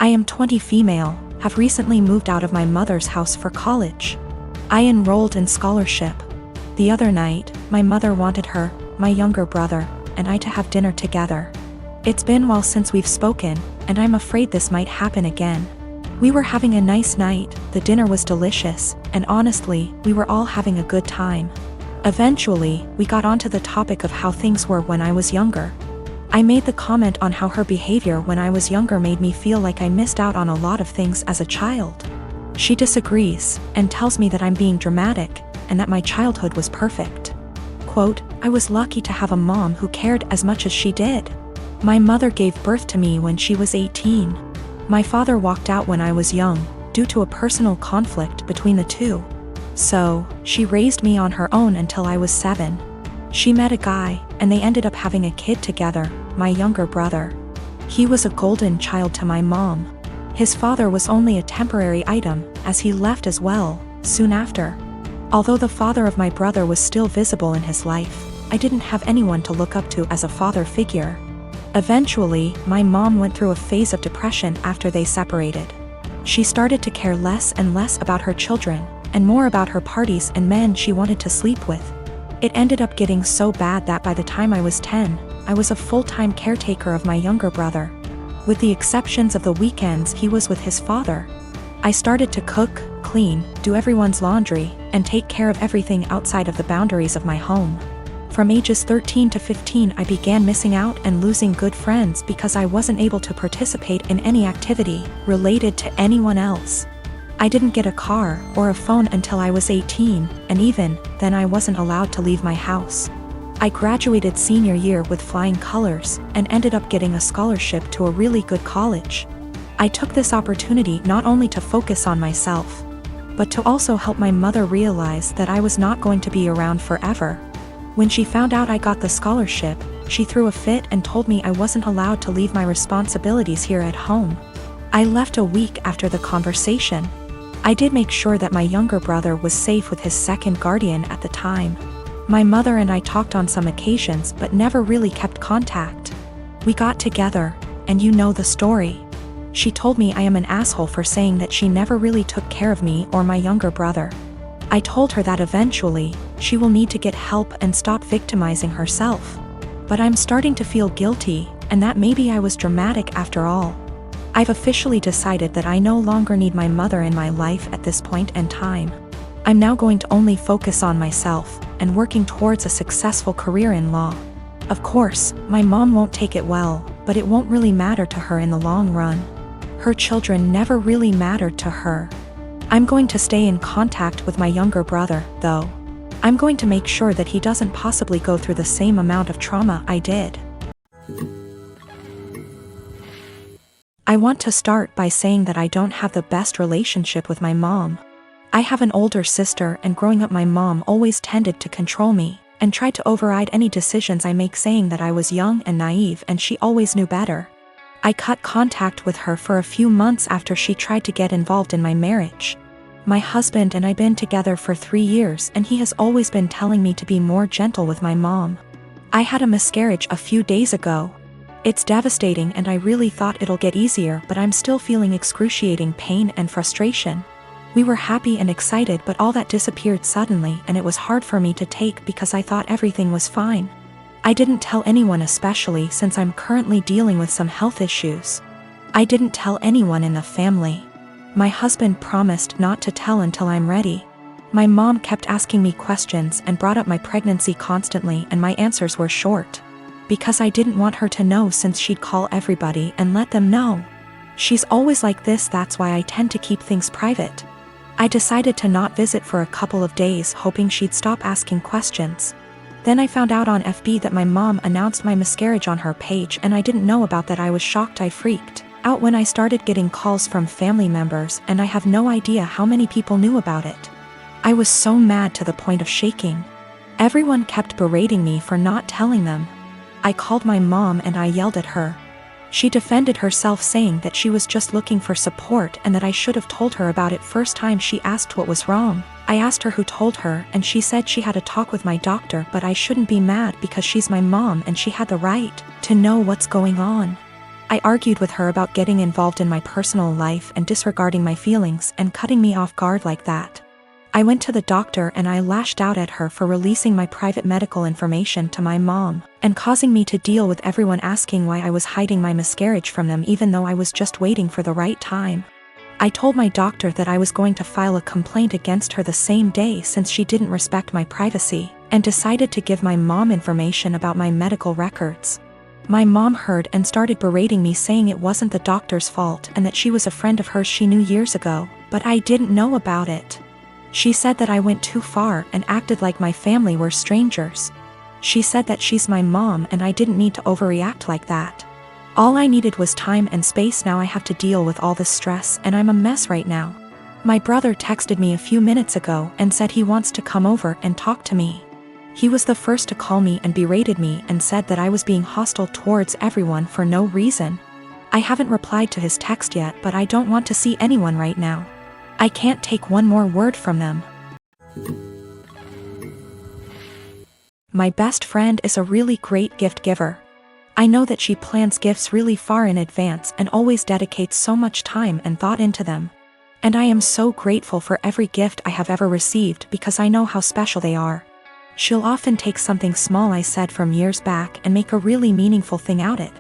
I am 20 female, have recently moved out of my mother's house for college. I enrolled in scholarship. The other night, my mother wanted her, my younger brother, and I to have dinner together. It's been a while since we've spoken, and I'm afraid this might happen again. We were having a nice night, the dinner was delicious, and honestly, we were all having a good time. Eventually, we got onto the topic of how things were when I was younger. I made the comment on how her behavior when I was younger made me feel like I missed out on a lot of things as a child. She disagrees, and tells me that I'm being dramatic, and that my childhood was perfect. Quote, I was lucky to have a mom who cared as much as she did. My mother gave birth to me when she was 18. My father walked out when I was young, due to a personal conflict between the two. So, she raised me on her own until I was 7. She met a guy, and they ended up having a kid together, my younger brother. He was a golden child to my mom. His father was only a temporary item, as he left as well, soon after. Although the father of my brother was still visible in his life, I didn't have anyone to look up to as a father figure. Eventually, my mom went through a phase of depression after they separated. She started to care less and less about her children, and more about her parties and men she wanted to sleep with. It ended up getting so bad that by the time I was 10, I was a full-time caretaker of my younger brother. With the exceptions of the weekends he was with his father. I started to cook, clean, do everyone's laundry, and take care of everything outside of the boundaries of my home. From ages 13 to 15 I began missing out and losing good friends because I wasn't able to participate in any activity related to anyone else. I didn't get a car or a phone until I was 18, and even then I wasn't allowed to leave my house. I graduated senior year with flying colors and ended up getting a scholarship to a really good college. I took this opportunity not only to focus on myself, but to also help my mother realize that I was not going to be around forever. When she found out I got the scholarship, she threw a fit and told me I wasn't allowed to leave my responsibilities here at home. I left a week after the conversation. I did make sure that my younger brother was safe with his second guardian at the time. My mother and I talked on some occasions but never really kept contact. We got together, and you know the story. She told me I am an asshole for saying that she never really took care of me or my younger brother. I told her that eventually, she will need to get help and stop victimizing herself. But I'm starting to feel guilty, and that maybe I was dramatic after all. I've officially decided that I no longer need my mother in my life at this point in time. I'm now going to only focus on myself, and working towards a successful career in law. Of course, my mom won't take it well, but it won't really matter to her in the long run. Her children never really mattered to her. I'm going to stay in contact with my younger brother, though. I'm going to make sure that he doesn't possibly go through the same amount of trauma I did. I want to start by saying that I don't have the best relationship with my mom. I have an older sister, and growing up my mom always tended to control me, and tried to override any decisions I make, saying that I was young and naive and she always knew better. I cut contact with her for a few months after she tried to get involved in my marriage. My husband and I been together for 3 years, and he has always been telling me to be more gentle with my mom. I had a miscarriage a few days ago. It's devastating, and I really thought it'll get easier, but I'm still feeling excruciating pain and frustration. We were happy and excited, but all that disappeared suddenly, and it was hard for me to take because I thought everything was fine. I didn't tell anyone, especially since I'm currently dealing with some health issues. I didn't tell anyone in the family. My husband promised not to tell until I'm ready. My mom kept asking me questions and brought up my pregnancy constantly, and my answers were short. Because I didn't want her to know, since she'd call everybody and let them know. She's always like this, that's why I tend to keep things private. I decided to not visit for a couple of days, hoping she'd stop asking questions. Then I found out on FB that my mom announced my miscarriage on her page, and I didn't know about that. I was shocked. I freaked out when I started getting calls from family members, and I have no idea how many people knew about it. I was so mad to the point of shaking. Everyone kept berating me for not telling them. I called my mom and I yelled at her. She defended herself, saying that she was just looking for support and that I should have told her about it first time she asked what was wrong. I asked her who told her, and she said she had a talk with my doctor, but I shouldn't be mad because she's my mom and she had the right to know what's going on. I argued with her about getting involved in my personal life and disregarding my feelings and cutting me off guard like that. I went to the doctor and I lashed out at her for releasing my private medical information to my mom and causing me to deal with everyone asking why I was hiding my miscarriage from them even though I was just waiting for the right time. I told my doctor that I was going to file a complaint against her the same day since she didn't respect my privacy, and decided to give my mom information about my medical records. My mom heard and started berating me, saying it wasn't the doctor's fault and that she was a friend of hers she knew years ago, but I didn't know about it. She said that I went too far and acted like my family were strangers. She said that she's my mom and I didn't need to overreact like that. All I needed was time and space. Now I have to deal with all this stress and I'm a mess right now. My brother texted me a few minutes ago and said he wants to come over and talk to me. He was the first to call me and berated me and said that I was being hostile towards everyone for no reason. I haven't replied to his text yet, but I don't want to see anyone right now. I can't take one more word from them. My best friend is a really great gift giver. I know that she plans gifts really far in advance and always dedicates so much time and thought into them. And I am so grateful for every gift I have ever received because I know how special they are. She'll often take something small I said from years back and make a really meaningful thing out of it.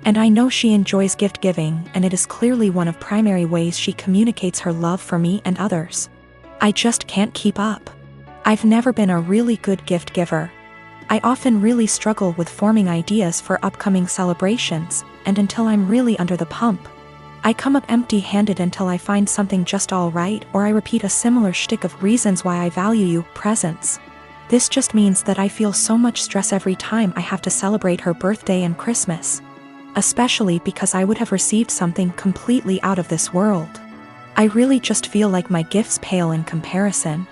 And I know she enjoys gift giving, and it is clearly one of primary ways she communicates her love for me and others. I just can't keep up. I've never been a really good gift giver. I often really struggle with forming ideas for upcoming celebrations, and until I'm really under the pump, I come up empty-handed until I find something just all right, or I repeat a similar shtick of reasons why I value you, presents. This just means that I feel so much stress every time I have to celebrate her birthday and Christmas. Especially because I would have received something completely out of this world. I really just feel like my gifts pale in comparison.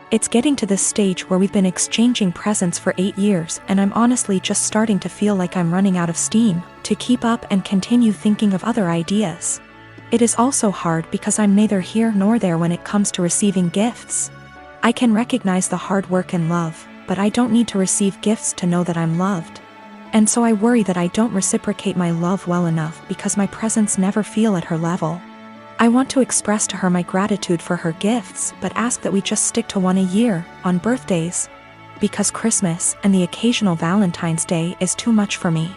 It's getting to this stage where we've been exchanging presents for 8 years, and I'm honestly just starting to feel like I'm running out of steam to keep up and continue thinking of other ideas. It is also hard because I'm neither here nor there when it comes to receiving gifts. I can recognize the hard work and love, but I don't need to receive gifts to know that I'm loved. And so I worry that I don't reciprocate my love well enough because my presents never feel at her level. I want to express to her my gratitude for her gifts, but ask that we just stick to one a year, on birthdays. Because Christmas and the occasional Valentine's Day is too much for me.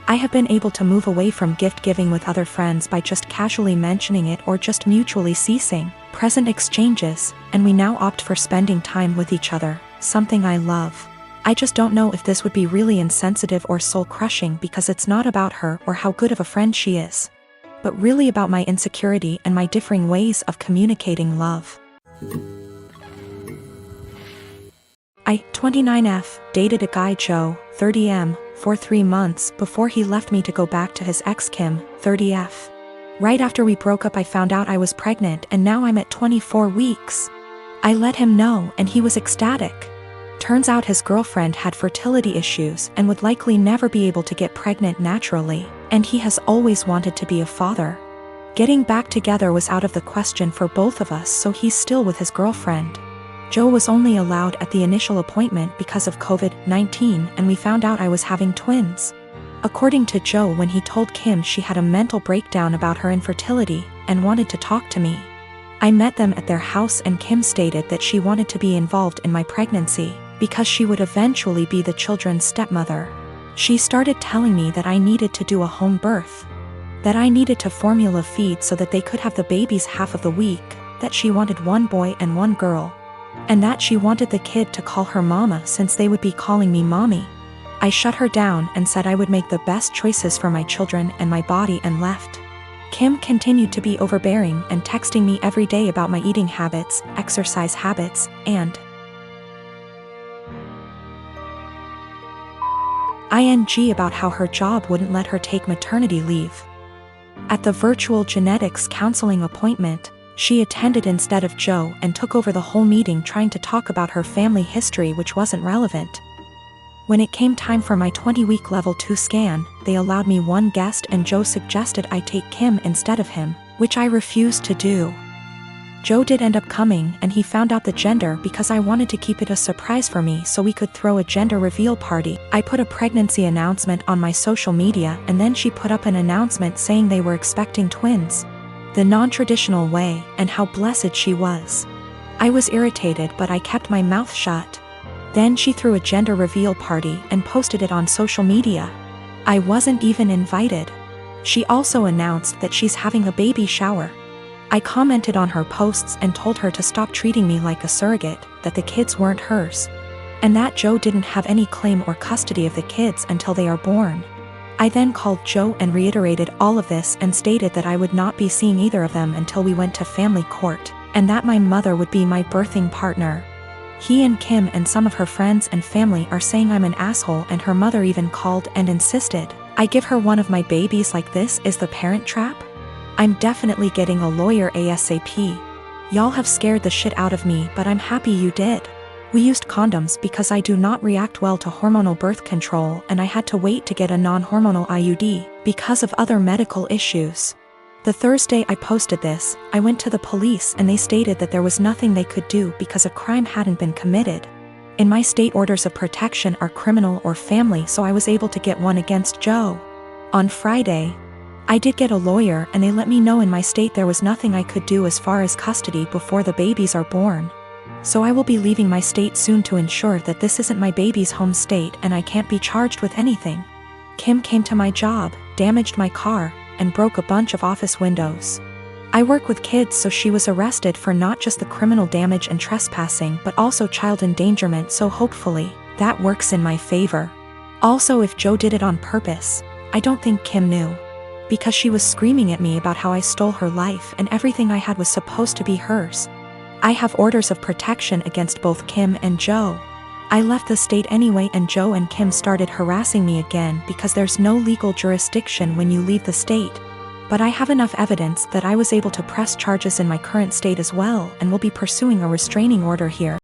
I have been able to move away from gift giving with other friends by just casually mentioning it or just mutually ceasing present exchanges, and we now opt for spending time with each other, something I love. I just don't know if this would be really insensitive or soul-crushing because it's not about her or how good of a friend she is, but really about my insecurity and my differing ways of communicating love. I, 29F, dated a guy Joe, 30M, for 3 months before he left me to go back to his ex Kim, 30F. Right after we broke up I found out I was pregnant and now I'm at 24 weeks. I let him know and he was ecstatic. Turns out his girlfriend had fertility issues and would likely never be able to get pregnant naturally, and he has always wanted to be a father. Getting back together was out of the question for both of us, so he's still with his girlfriend. Joe was only allowed at the initial appointment because of COVID-19, and we found out I was having twins. According to Joe, when he told Kim, she had a mental breakdown about her infertility and wanted to talk to me. I met them at their house and Kim stated that she wanted to be involved in my pregnancy because she would eventually be the children's stepmother. She started telling me that I needed to do a home birth, that I needed to formula feed so that they could have the babies half of the week, that she wanted 1 boy and 1 girl, and that she wanted the kid to call her mama since they would be calling me mommy. I shut her down and said I would make the best choices for my children and my body and left. Kim continued to be overbearing and texting me every day about my eating habits, exercise habits, and ing about how her job wouldn't let her take maternity leave. At the virtual genetics counseling appointment, she attended instead of Joe and took over the whole meeting trying to talk about her family history, which wasn't relevant. When it came time for my 20-week level 2 scan, they allowed me 1 guest and Joe suggested I take Kim instead of him, which I refused to do. Joe did end up coming, and he found out the gender because I wanted to keep it a surprise for me so we could throw a gender reveal party. I put a pregnancy announcement on my social media, and then she put up an announcement saying they were expecting twins, the non-traditional way, and how blessed she was. I was irritated, but I kept my mouth shut. Then she threw a gender reveal party and posted it on social media. I wasn't even invited. She also announced that she's having a baby shower. I commented on her posts and told her to stop treating me like a surrogate, that the kids weren't hers, and that Joe didn't have any claim or custody of the kids until they are born. I then called Joe and reiterated all of this and stated that I would not be seeing either of them until we went to family court, and that my mother would be my birthing partner. He and Kim and some of her friends and family are saying I'm an asshole, and her mother even called and insisted I give her one of my babies. Like, this is the Parent Trap? I'm definitely getting a lawyer ASAP. Y'all have scared the shit out of me, but I'm happy you did. We used condoms because I do not react well to hormonal birth control, and I had to wait to get a non-hormonal IUD because of other medical issues. The Thursday I posted this, I went to the police and they stated that there was nothing they could do because a crime hadn't been committed. In my state, orders of protection are criminal or family, so I was able to get one against Joe. On Friday, I did get a lawyer, and they let me know in my state there was nothing I could do as far as custody before the babies are born. So I will be leaving my state soon to ensure that this isn't my baby's home state and I can't be charged with anything. Kim came to my job, damaged my car, and broke a bunch of office windows. I work with kids, so she was arrested for not just the criminal damage and trespassing but also child endangerment, so hopefully that works in my favor. Also, if Joe did it on purpose, I don't think Kim knew, because she was screaming at me about how I stole her life and everything I had was supposed to be hers. I have orders of protection against both Kim and Joe. I left the state anyway, and Joe and Kim started harassing me again because there's no legal jurisdiction when you leave the state. But I have enough evidence that I was able to press charges in my current state as well, and will be pursuing a restraining order here.